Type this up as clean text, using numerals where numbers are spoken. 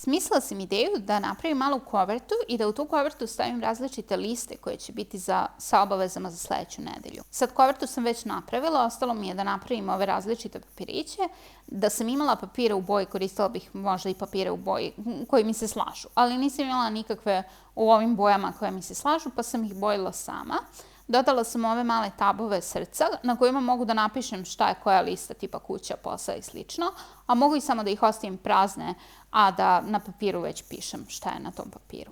Smislila sam ideju da napravim malu kovertu i da u tu kovertu stavim različite liste koje će biti sa obavezama za sledeću nedelju. Sad kovertu sam već napravila, ostalo mi je da napravim ove različite papiriće. Da sam imala papire u boji, koristila bih možda i papire u boji koji mi se slažu, ali nisam imala nikakve u ovim bojama koje mi se slažu, pa sam ih bojila sama. Dodala sam ove male tabove srca na kojima mogu da napišem šta je koja lista, tipa kuća, posao i slično, a mogu i samo da ih ostavim prazne, a da na papiru već pišem šta je na tom papiru.